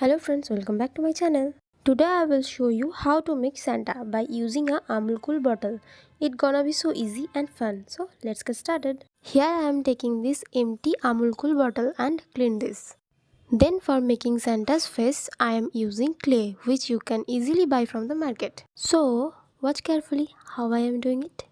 Hello friends, welcome back to my channel. Today I will show you how to make Santa by using a Amul Cool bottle. It's gonna be so easy and fun. So let's get started. Here I am taking this empty Amul Cool bottle and clean this. Then for making Santa's face, I am using clay which you can easily buy from the market. So watch carefully how I am doing it.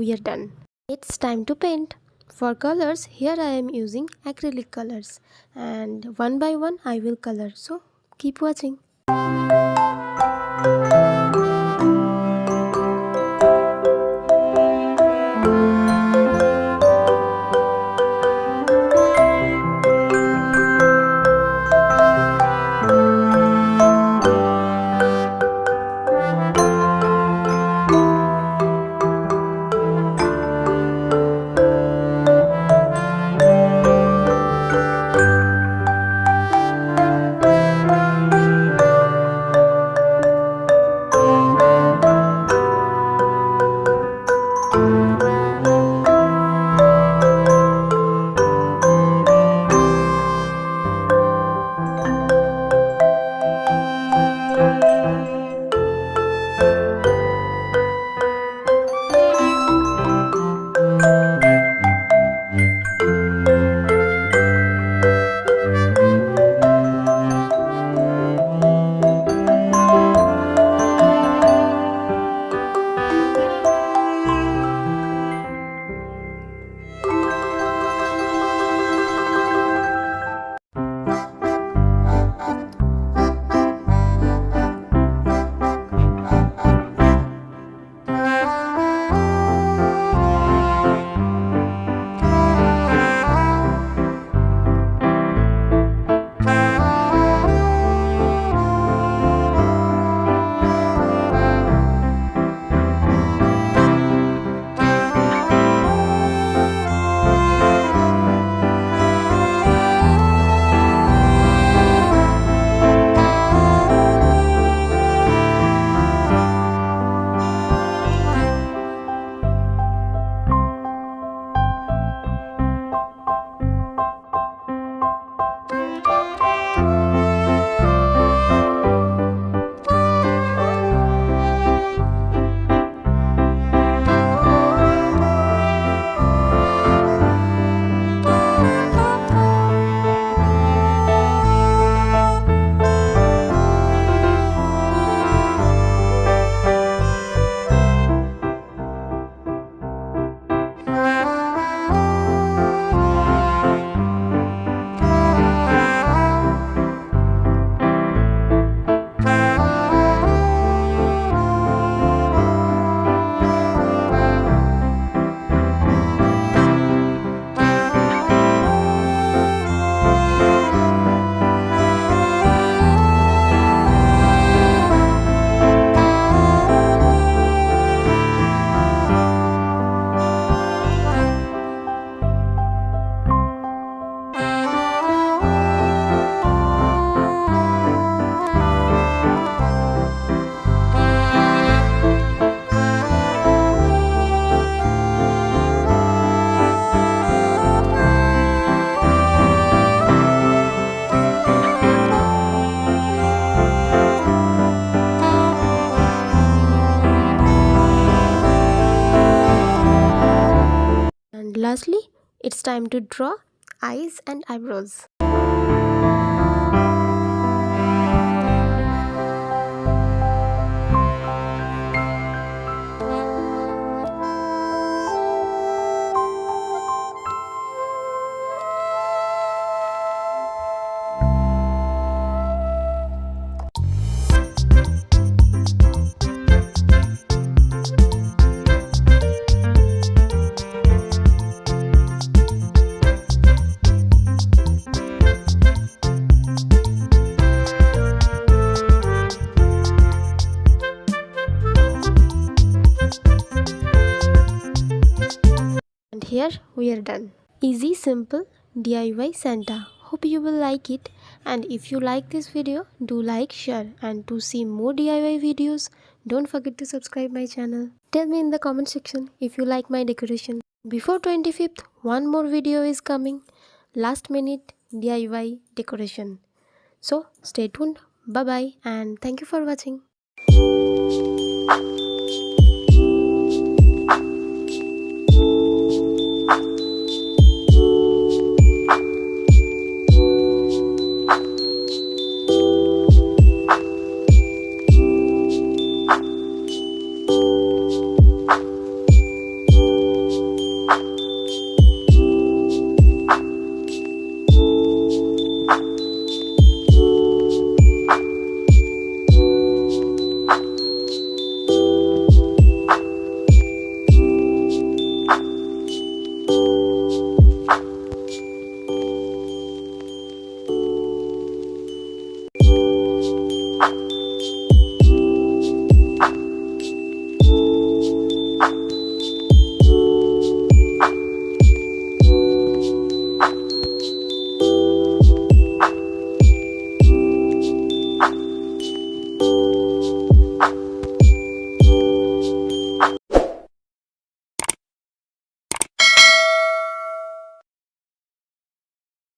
we are done. It's time to paint. For colors, here I am using acrylic colors, and one by one I will color, so keep watching. And lastly, it's time to draw eyes and eyebrows. And here we are done. Easy, simple DIY Santa. Hope you will like it, and if you like this video, do like, share, and to see more DIY videos, don't forget to subscribe my channel. Tell me in the comment section if you like my decoration. Before 25th, one more video is coming. Last minute DIY decoration. So stay tuned. Bye bye and thank you for watching.